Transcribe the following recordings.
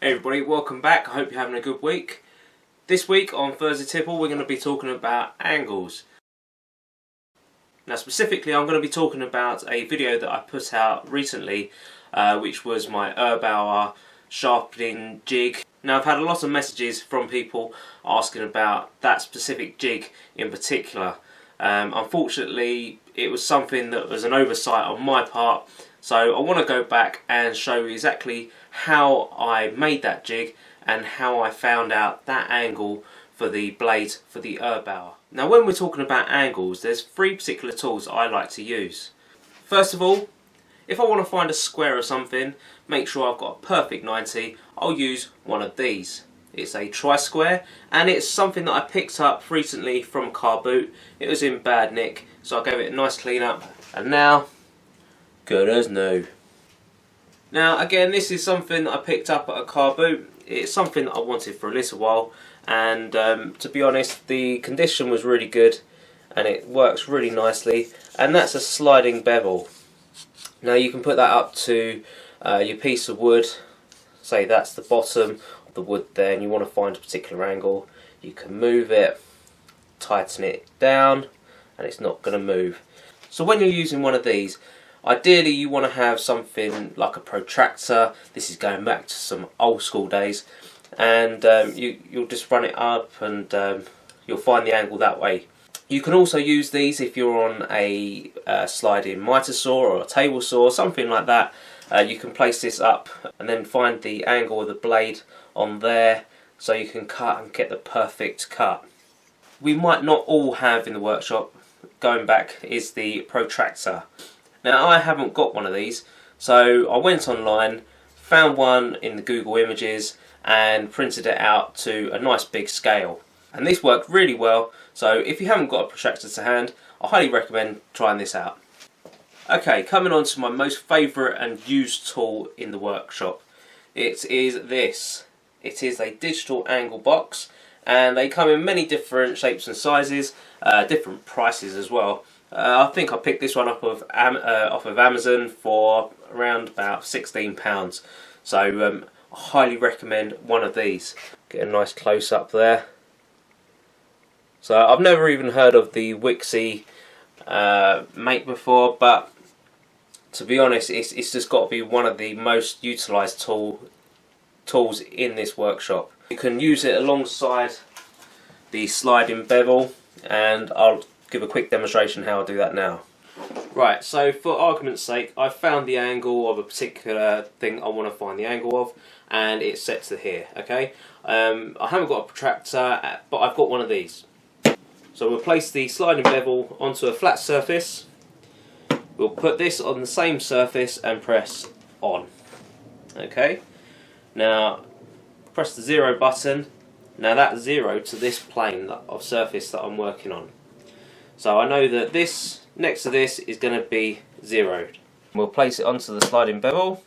Hey everybody, welcome back. I hope you're having a good week. This week on Thursday Tipple we're going to be talking about angles. Now specifically I'm going to be talking about a video that I put out recently which was my 𝐓𝐨𝐻𝐸 sharpening jig. Now I've had a lot of messages from people asking about that specific jig in particular. Unfortunately it was something that was an oversight on my part, so I want to go back and show you exactly how I made that jig and how I found out that angle for the blade for the 𝐓𝐵𝐻𝐸. Now when we're talking about angles, there's three particular tools that I like to use. First of all, if I want to find a square or something, make sure I've got a perfect 90, I'll use one of these. It's a tri-square and it's something that I picked up recently from a car boot. It was in bad nick, so I gave it a nice clean up and now good as new. Now again, this is something that I picked up at a car boot. It's something that I wanted for a little while, and to be honest the condition was really good and it works really nicely, and that's a sliding bevel. Now you can put that up to your piece of wood, say that's the bottom of the wood there, and you want to find a particular angle. You can move it, tighten it down, and it's not going to move. So when you're using one of these, ideally you want to have something like a protractor. This is going back to some old school days, and you'll just run it up and you'll find the angle that way. You can also use these if you're on a sliding miter saw or a table saw, something like that. You can place this up and then find the angle of the blade on there so you can cut and get the perfect cut. We might not all have in the workshop, going back, is the protractor. Now I haven't got one of these, so I went online, found one in the Google Images and printed it out to a nice big scale. And this worked really well, so if you haven't got a protractor to hand, I highly recommend trying this out. Okay, coming on to my most favourite and used tool in the workshop. It is this. It is a digital angle box, and they come in many different shapes and sizes, different prices as well. I think I picked this one up off of Amazon for around about £16. So I highly recommend one of these. Get a nice close up there. So I've never even heard of the 𝐌𝐞𝐬𝐧𝐠 make before, but to be honest it's just got to be one of the most utilised tools in this workshop. You can use it alongside the sliding bevel, and I'll give a quick demonstration how I do that now. Right, so for argument's sake I found the angle of a particular thing I want to find the angle of, and it's set to here. Okay, I haven't got a protractor, but I've got one of these. So we'll place the sliding bevel onto a flat surface. We'll put this on the same surface and press on. Okay, now press the 0 button. Now that's 0 to this plane of surface that I'm working on. So I know that this next to this is going to be 0'd. We'll place it onto the sliding bevel.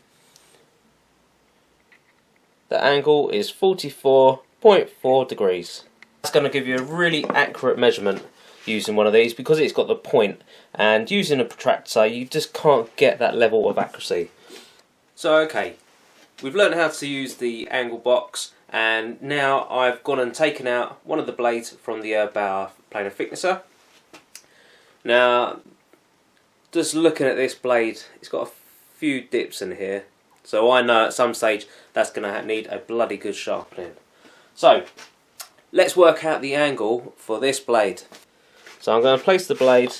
The angle is 44.4 degrees. That's going to give you a really accurate measurement using one of these, because it's got the point, and using a protractor you just can't get that level of accuracy. So okay, we've learned how to use the angle box, and now I've gone and taken out one of the blades from the 𝐓𝐵𝐻𝐸 planer thicknesser. Now just looking at this blade, it's got a few dips in here, so I know at some stage that's going to need a bloody good sharpening. So let's work out the angle for this blade. So I'm going to place the blade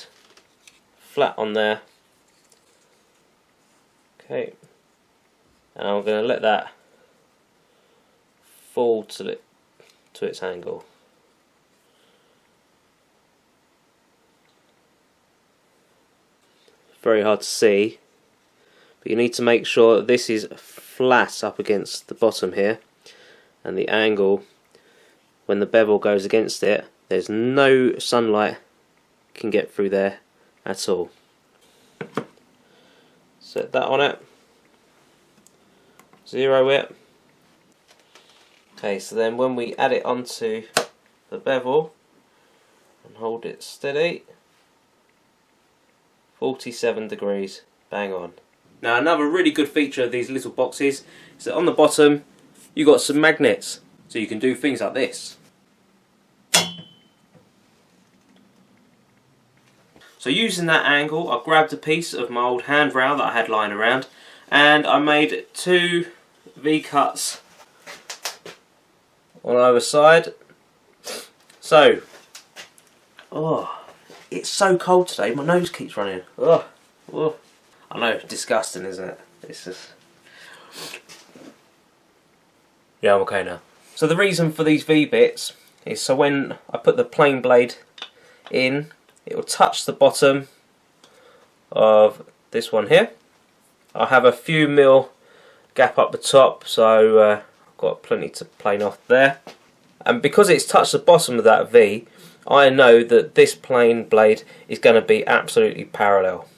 flat on there. Okay, and I'm going to let that fall to its angle. Very hard to see, but you need to make sure that this is flat up against the bottom here, and the angle when the bevel goes against it, there's no sunlight can get through there at all. Set that on it, 0 it. Okay, so then when we add it onto the bevel and hold it steady, 47 degrees, bang on. Now another really good feature of these little boxes is that on the bottom you got some magnets, so you can do things like this. So using that angle, I grabbed a piece of my old handrail that I had lying around, and I made 2 V-cuts on either side. So, oh, it's so cold today, my nose keeps running. Oh, oh. I know, disgusting, isn't it? It's just... Yeah, I'm okay now. So the reason for these V-bits is so when I put the plain blade in, it will touch the bottom of this one here. I have a few mil gap up the top, so I've got plenty to plane off there. And because it's touched the bottom of that V, I know that this plain blade is going to be absolutely parallel.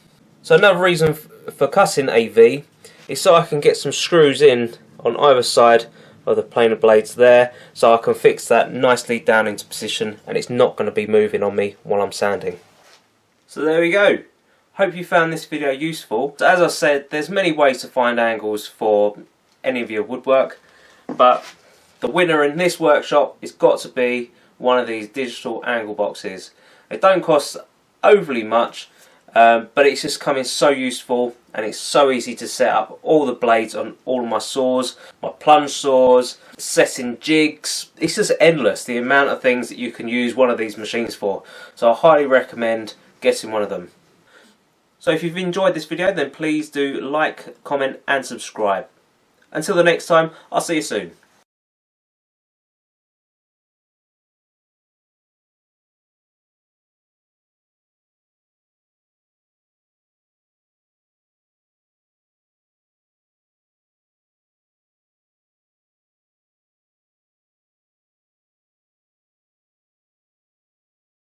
So another reason for cutting a V is so I can get some screws in on either side of the planer blades there, so I can fix that nicely down into position and it's not going to be moving on me while I'm sanding. So there we go. Hope you found this video useful. So as I said, there's many ways to find angles for any of your woodwork, but the winner in this workshop has got to be one of these digital angle boxes. They don't cost overly much, but it's just coming so useful, and it's so easy to set up all the blades on all of my saws, my plunge saws, setting jigs. It's just endless the amount of things that you can use one of these machines for. So I highly recommend getting one of them. So if you've enjoyed this video, then please do like, comment and subscribe. Until the next time, I'll see you soon.